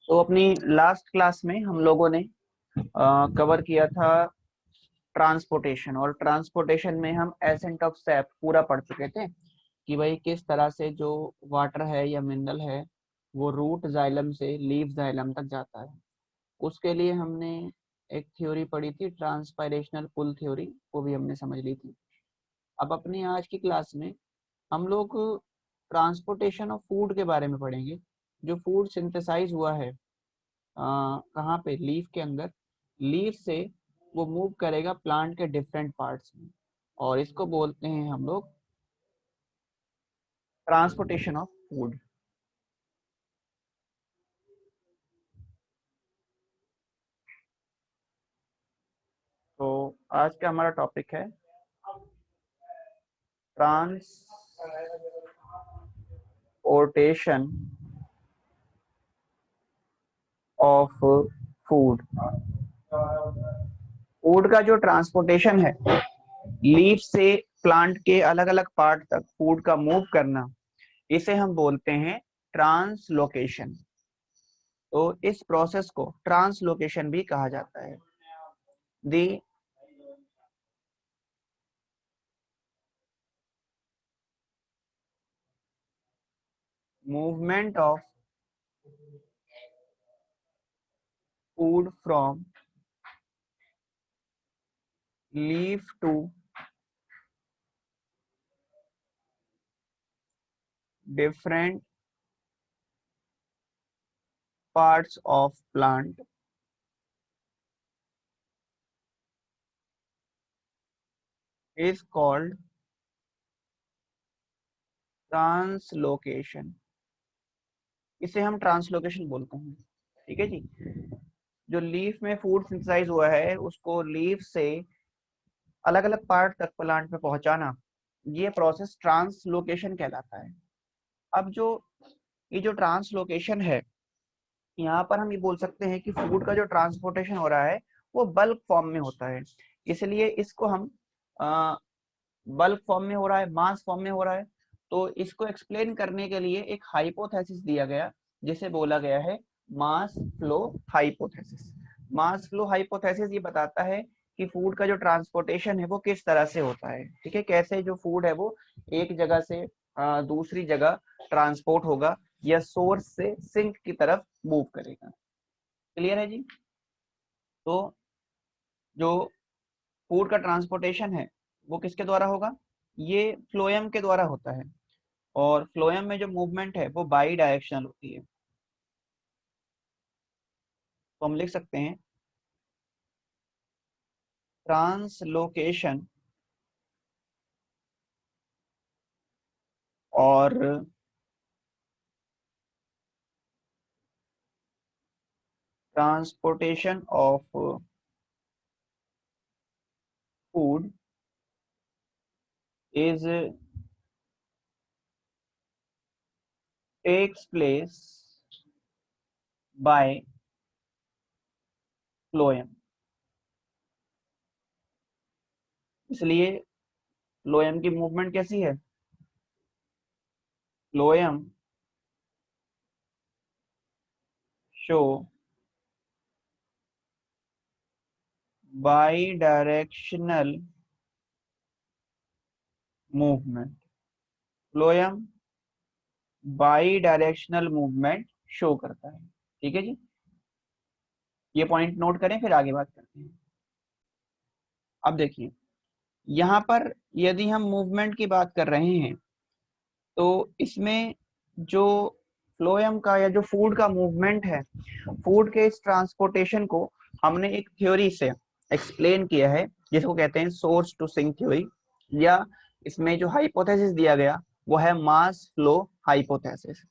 तो अपनी last class में हम लोगों ने कवर किया था ट्रांसपोर्टेशन, और ट्रांसपोर्टेशन में हम एसेंट ऑफ सैप पूरा पढ़ चुके थे कि भाई किस तरह से जो वाटर है या मिनरल है वो रूट जाइलम से लीफ जाइलम तक जाता है। उसके लिए हमने एक थ्योरी पढ़ी थी, ट्रांसपायरेशनल पुल थ्योरी, वो भी हमने समझ ली थी। अब अपनी आज की क्लास में हम लोग ट्रांसपोर्टेशन ऑफ फूड के बारे में पढ़ेंगे। जो फूड सिंथेसाइज हुआ है कहाँ पे, लीफ के अंदर, लीफ से वो मूव करेगा प्लांट के डिफरेंट पार्ट्स में, और इसको बोलते हैं हम लोग ट्रांसपोर्टेशन ऑफ फूड। तो आज का हमारा टॉपिक है ट्रांसपोर्टेशन ऑफ फूड। फूड का जो ट्रांसपोर्टेशन है, लीफ से प्लांट के अलग अलग पार्ट तक फूड का मूव करना, इसे हम बोलते हैं ट्रांसलोकेशन। तो इस प्रोसेस को ट्रांसलोकेशन भी कहा जाता है। The movement of food from leaf to different parts of plant is called translocation. इसे हम ट्रांसलोकेशन बोलते हैं। ठीक है जी। जो लीफ में फूड सिंथेसाइज हुआ है उसको लीफ से अलग अलग पार्ट तक प्लांट में पहुंचाना, ये प्रोसेस ट्रांसलोकेशन कहलाता है। अब जो ये जो ट्रांसलोकेशन है, यहाँ पर हम ये बोल सकते हैं कि फूड का जो ट्रांसपोर्टेशन हो रहा है वो बल्क फॉर्म में होता है, इसलिए इसको हम बल्क फॉर्म में हो रहा है, मास फॉर्म में हो रहा है। तो इसको एक्सप्लेन करने के लिए एक हाइपोथेसिस दिया गया, जिसे बोला गया है mass flow hypothesis. Mass flow hypothesis ये बताता है कि फूड का जो ट्रांसपोर्टेशन है वो किस तरह से होता है। ठीक है, कैसे जो फूड है वो एक जगह से दूसरी जगह ट्रांसपोर्ट होगा या सोर्स से सिंक की तरफ मूव करेगा। क्लियर है जी। तो जो फूड का ट्रांसपोर्टेशन है वो किसके द्वारा होगा, ये फ्लोएम के द्वारा होता है, और फ्लोएम में जो मूवमेंट है वो बाई डायरेक्शनल होती है। तो हम लिख सकते हैं ट्रांसलोकेशन और transportation of food is takes place by phloem. इसलिए फ्लोएम की मूवमेंट कैसी है, phloem show bidirectional movement. Phloem bidirectional movement show करता है। ठीक है जी, ये पॉइंट नोट करें, फिर आगे बात करते हैं। अब देखिए, यहाँ पर यदि हम मूवमेंट की बात कर रहे हैं तो इसमें जो फ्लोएम का या जो फूड का मूवमेंट है, फूड के इस ट्रांसपोर्टेशन को हमने एक थ्योरी से एक्सप्लेन किया है, जिसको कहते हैं सोर्स टू सिंक थ्योरी, या इसमें जो हाइपोथेसिस दिया गया वो है मास फ्लो हाइपोथेसिस।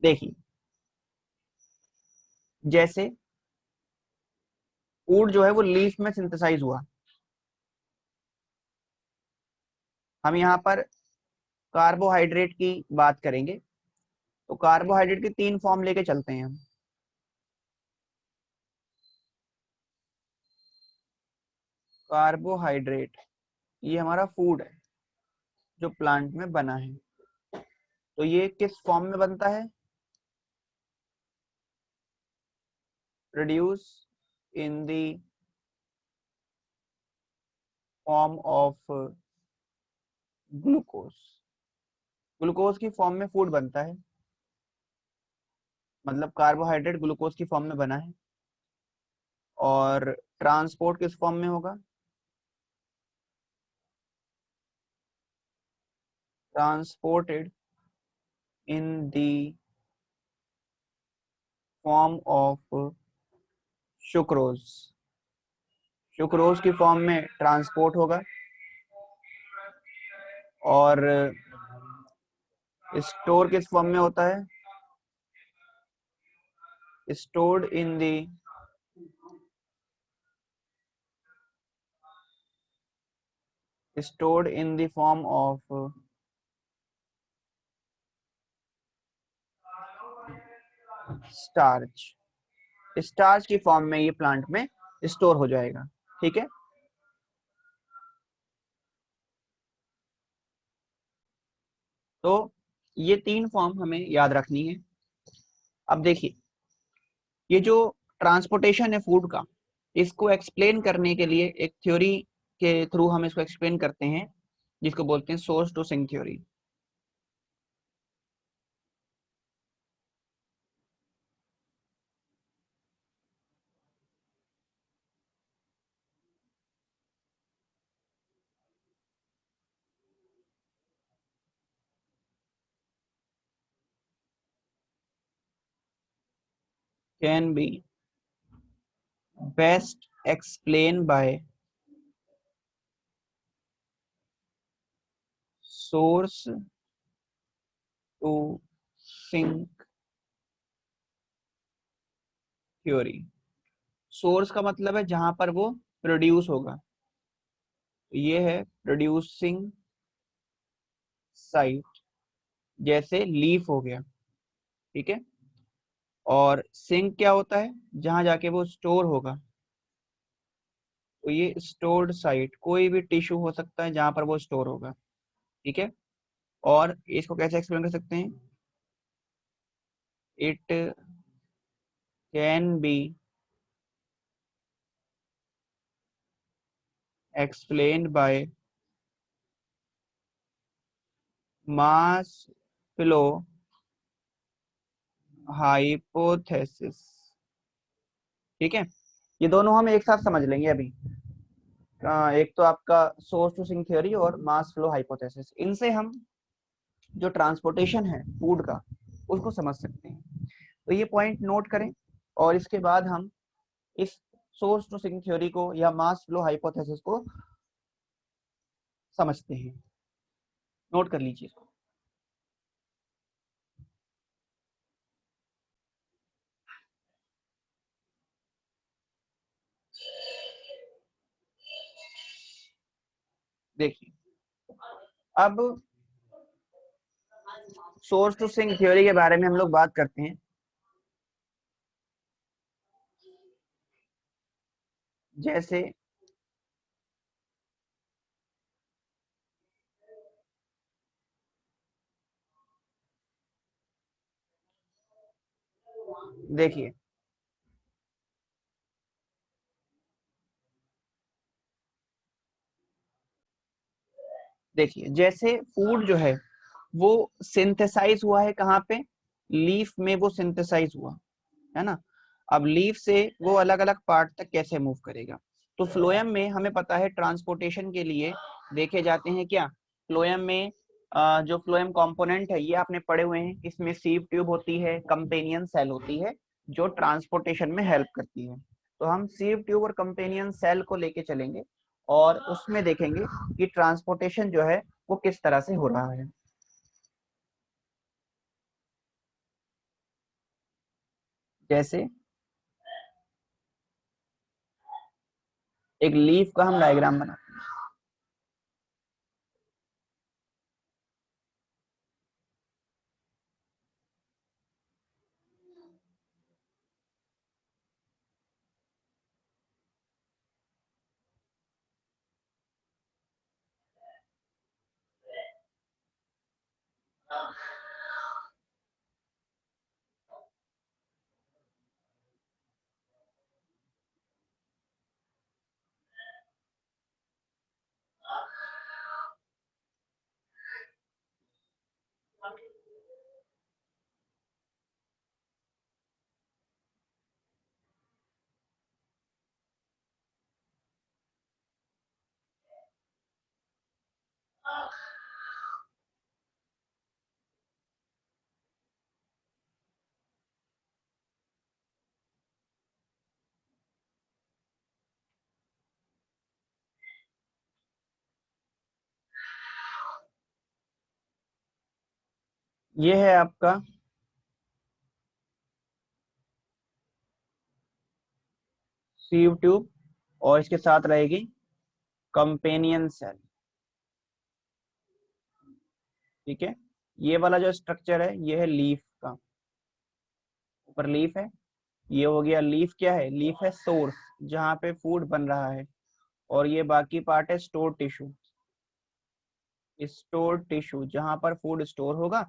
देखिए, जैसे फूड जो है वो लीफ में सिंथेसाइज हुआ, हम यहाँ पर कार्बोहाइड्रेट की बात करेंगे। तो कार्बोहाइड्रेट की तीन फॉर्म लेके चलते हैं हम। कार्बोहाइड्रेट ये हमारा फूड है जो प्लांट में बना है। तो ये किस फॉर्म में बनता है, produce in the form of glucose. Glucose की फॉर्म में फूड बनता है, मतलब कार्बोहाइड्रेट ग्लूकोज की फॉर्म में बना है, और ट्रांसपोर्ट किस फॉर्म में होगा? Transported in the form of sucrose. Sucrose की फॉर्म में ट्रांसपोर्ट होगा, और स्टोर किस फॉर्म में होता है? Stored in the stored in the form of starch. Starch की फॉर्म में ये प्लांट में स्टोर हो जाएगा। ठीक है, तो ये तीन फॉर्म हमें याद रखनी है। अब देखिए, ये जो ट्रांसपोर्टेशन है फूड का, इसको एक्सप्लेन करने के लिए एक थ्योरी के थ्रू हम इसको एक्सप्लेन करते हैं, जिसको बोलते हैं source to sink theory. Can be best explain by source to sink theory. Source का मतलब है जहां पर वो प्रोड्यूस होगा, ये है प्रोड्यूसिंग साइट, जैसे लीफ हो गया। ठीक है, और सिंक क्या होता है? जहां जाके वो स्टोर होगा, तो ये स्टोर्ड साइट, कोई भी टिश्यू हो सकता है जहां पर वो स्टोर होगा। ठीक है, और इसको कैसे एक्सप्लेन कर सकते हैं? It can be explained by mass flow hypothesis. ठीक है, ये दोनों हम एक साथ समझ लेंगे अभी। एक तो आपका सोर्स टू सिंक थ्योरी और मास फ्लो हाइपोथेसिस, इनसे हम जो ट्रांसपोर्टेशन है फूड का उसको समझ सकते हैं। तो ये पॉइंट नोट करें, और इसके बाद हम इस सोर्स टू सिंक थ्योरी को या मास फ्लो हाइपोथेसिस को समझते हैं। नोट कर लीजिए इसको। देखिए, अब सोर्स टू सिंक थ्योरी के बारे में हम लोग बात करते हैं। जैसे देखिए, देखिए जैसे फूड जो है वो सिंथेसाइज हुआ है कहाँ पे? लीफ में वो सिंथेसाइज हुआ है ना। अब लीफ से वो अलग अलग पार्ट तक कैसे मूव करेगा? तो फ्लोएम में हमें पता है ट्रांसपोर्टेशन के लिए देखे जाते हैं क्या? फ्लोएम में जो फ्लोएम कंपोनेंट है ये आपने पढ़े हुए हैं, इसमें सीव ट्यूब होती है, कंपेनियन सेल होती है, जो ट्रांसपोर्टेशन में हेल्प करती है। तो हम सीव ट्यूब और कंपेनियन सेल को लेके चलेंगे, और उसमें देखेंगे कि ट्रांसपोर्टेशन जो है वो किस तरह से हो रहा है। जैसे एक लीफ का हम डायग्राम बना। ये है आपका सीव ट्यूब और इसके साथ रहेगी कंपेनियन सेल। ठीक है, ये वाला जो स्ट्रक्चर है ये है लीफ का, ऊपर लीफ है। ये हो गया लीफ, क्या है लीफ है सोर्स जहाँ पे फूड बन रहा है, और ये बाकी पार्ट है स्टोर टिश्यू। स्टोर टिश्यू जहाँ पर फूड स्टोर होगा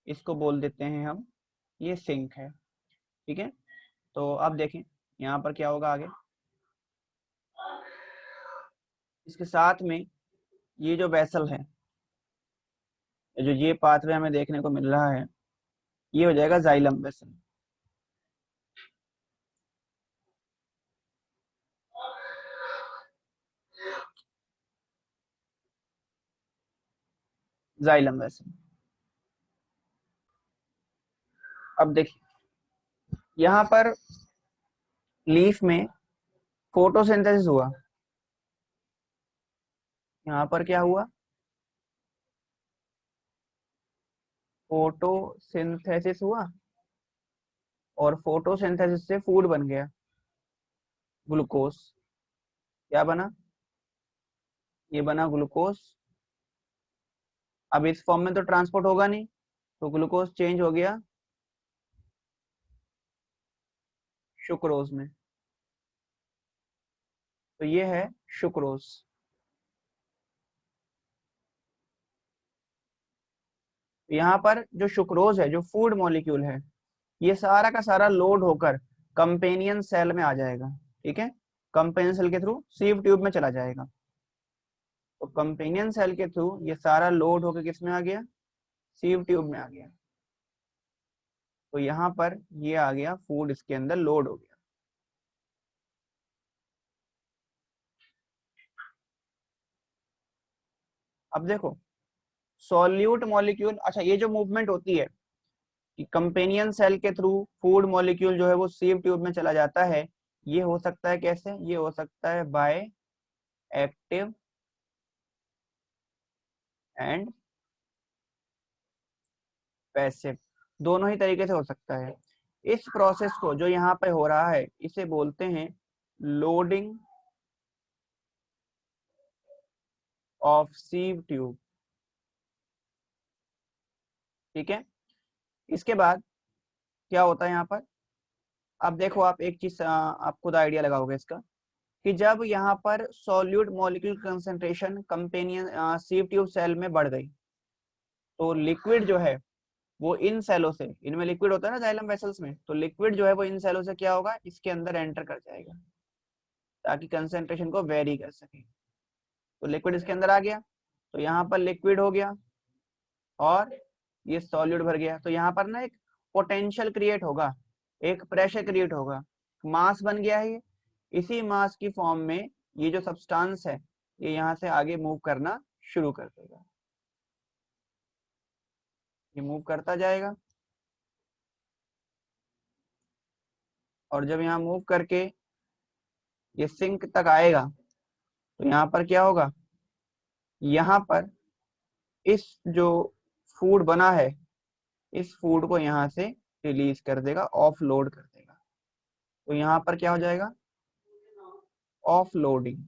इसको बोल देते हैं हम, ये सिंक है। ठीक है, तो अब देखें यहाँ पर क्या होगा आगे। इसके साथ में ये जो वेसल है, जो ये पाथवे हमें देखने को मिल रहा है, ये हो जाएगा जाइलम वेसल। Xylem vessel. अब देखिए यहाँ पर लीफ में फोटोसिंथेसिस हुआ। यहाँ पर क्या हुआ, फोटोसिंथेसिस हुआ, और फोटोसिंथेसिस से फूड बन गया, ग्लूकोज। क्या बना, ये बना ग्लूकोज। अब इस फॉर्म में तो ट्रांसपोर्ट होगा नहीं, तो ग्लूकोज चेंज हो गया सुक्रोज में। तो ये है सुक्रोज। यहाँ पर जो सुक्रोज है, जो फूड मॉलिक्यूल है, ये सारा का सारा लोड होकर कंपेनियन सेल में आ जाएगा। ठीक है, कंपेनियन सेल के थ्रू सीव ट्यूब में चला जाएगा। तो कंपेनियन सेल के थ्रू ये सारा लोड होकर किस में आ गया, सीव ट्यूब में आ गया। तो यहाँ पर ये आ गया फूड, इसके अंदर लोड हो गया। अब देखो सॉल्यूट मॉलिक्यूल, अच्छा ये जो मूवमेंट होती है कि कंपेनियन सेल के थ्रू फूड मॉलिक्यूल जो है वो सीव ट्यूब में चला जाता है, ये हो सकता है कैसे, ये हो सकता है बाय एक्टिव एंड पैसिव, दोनों ही तरीके से हो सकता है। इस प्रोसेस को जो यहाँ पे हो रहा है इसे बोलते हैं लोडिंग ऑफ सीव ट्यूब। ठीक है, इसके बाद क्या होता है यहाँ पर। अब देखो आप एक चीज आप खुद आइडिया लगाओगे इसका, कि जब यहाँ पर solute molecule concentration companion sieve tube cell में बढ़ गई, तो लिक्विड जो है वो इन सेलों से, इनमें लिक्विड होता है ना जाइलम वेसल्स में, तो लिक्विड जो है वो इन सेलों से क्या होगा, इसके अंदर एंटर कर जाएगा ताकि कंसंट्रेशन को वेरी कर सके। तो लिक्विड इसके अंदर आ गया, तो यहाँ पर लिक्विड हो गया और ये सॉल्यूट भर गया। तो यहाँ पर ना एक पोटेंशियल क्रिएट होगा, एक प्रेशर क्रिएट होगा, मास बन गया है ये। इसी मास की फॉर्म में ये जो सब्सटेंस है ये यहाँ से आगे मूव करना शुरू कर देगा, ये मूव करता जाएगा। और जब यहाँ मूव करके ये सिंक तक आएगा, तो यहाँ पर क्या होगा, यहाँ पर इस जो फूड बना है इस फूड को यहाँ से रिलीज कर देगा, ऑफ लोड कर देगा। तो यहाँ पर क्या हो जाएगा, ऑफ लोडिंग।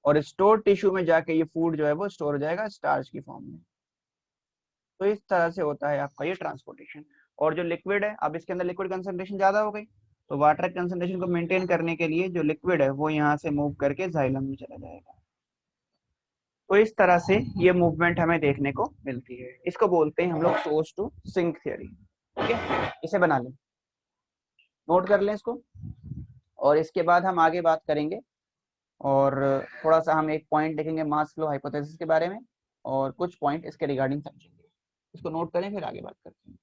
और स्टोर टिश्यू में जाके ये फूड जो है वो स्टोर हो जाएगा स्टार्च की फॉर्म में। तो इस तरह से होता है आपका ये ट्रांसपोर्टेशन। और जो लिक्विड है, अब इसके अंदर लिक्विड कंसंट्रेशन ज्यादा हो गई, तो वाटर कंसंट्रेशन को मेंटेन करने के लिए जो लिक्विड है वो यहाँ से मूव करके जाइलम में चला जाएगा। तो इस तरह से ये मूवमेंट हमें देखने को मिलती है, इसको बोलते हैं हम लोग सोर्स टू सिंक थ्योरी। ठीक है, इसे बना लें, नोट कर लें इसको, और इसके बाद हम आगे बात करेंगे। और थोड़ा सा हम एक पॉइंट देखेंगे मास फ्लो हाइपोथेसिस के बारे में, और कुछ पॉइंट इसके रिगार्डिंग समझेंगे। इसको नोट करें, फिर आगे बात करते हैं।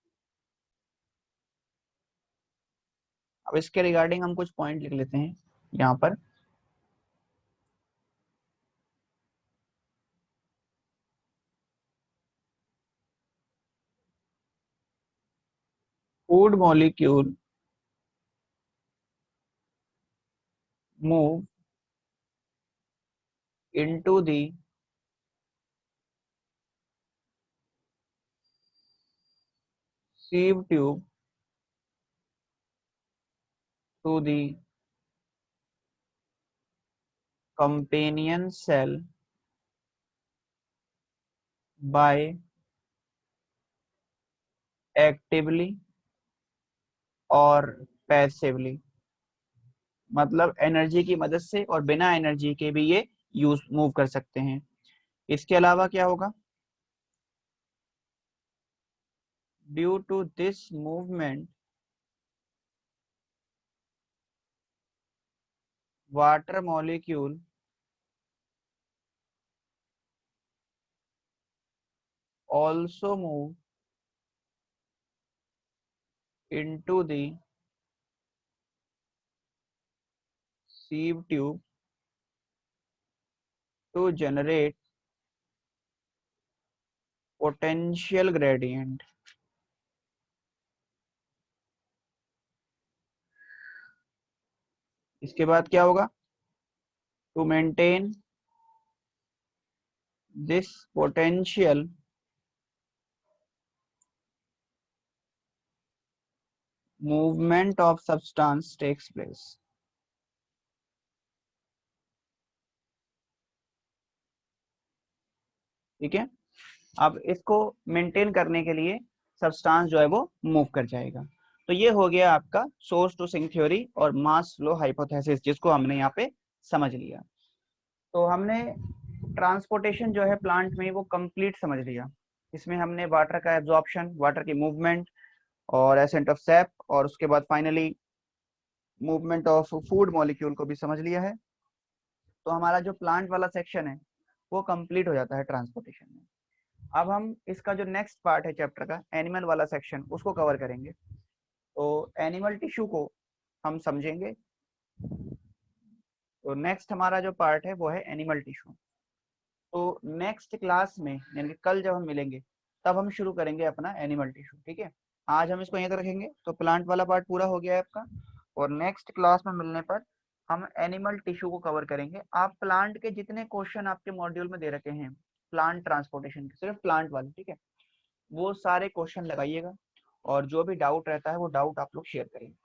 अब इसके रिगार्डिंग हम कुछ पॉइंट लिख लेते हैं यहाँ पर। Food molecule move into the sieve tube to the companion cell by actively और पैसिवली, मतलब एनर्जी की मदद से और बिना एनर्जी के भी ये यूज मूव कर सकते हैं। इसके अलावा क्या होगा, due to this movement water molecule also move into the sieve tube to generate potential gradient। इसके बाद क्या होगा, to maintain this potential movement of substance takes place. ठीक है, अब इसको मेंटेन करने के लिए सब्सटेंस जो है वो मूव कर जाएगा। तो ये हो गया आपका सोर्स टू सिंक थ्योरी और मास फ्लो हाइपोथेसिस, जिसको हमने यहाँ पे समझ लिया। तो हमने ट्रांसपोर्टेशन जो है प्लांट में वो कंप्लीट समझ लिया। इसमें हमने वाटर का एब्जॉर्प्शन, वाटर की मूवमेंट और एसेंट ऑफ सैप, और उसके बाद finally movement of food molecule को भी समझ लिया है। तो हमारा जो प्लांट वाला सेक्शन है वो कंप्लीट हो जाता है ट्रांसपोर्टेशन में। अब हम इसका जो नेक्स्ट पार्ट है चैप्टर का, एनिमल वाला सेक्शन, उसको कवर करेंगे। तो एनिमल टिश्यू को हम समझेंगे। तो नेक्स्ट हमारा जो पार्ट है वो है एनिमल टिश्यू। तो नेक्स्ट क्लास में यानी कल जब हम मिलेंगे तब हम शुरू करेंगे अपना एनिमल टिश्यू। ठीक है, आज हम इसको यहीं तक रखेंगे। तो प्लांट वाला पार्ट पूरा हो गया है आपका, और नेक्स्ट क्लास में मिलने पर हम एनिमल टिश्यू को कवर करेंगे। आप प्लांट के जितने क्वेश्चन आपके मॉड्यूल में दे रखे हैं प्लांट ट्रांसपोर्टेशन के, सिर्फ प्लांट वाले, ठीक है, वो सारे क्वेश्चन लगाइएगा, और जो भी डाउट रहता है वो डाउट आप लोग शेयर करेंगे।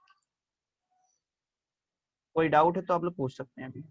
कोई डाउट है तो आप लोग पूछ सकते हैं अभी।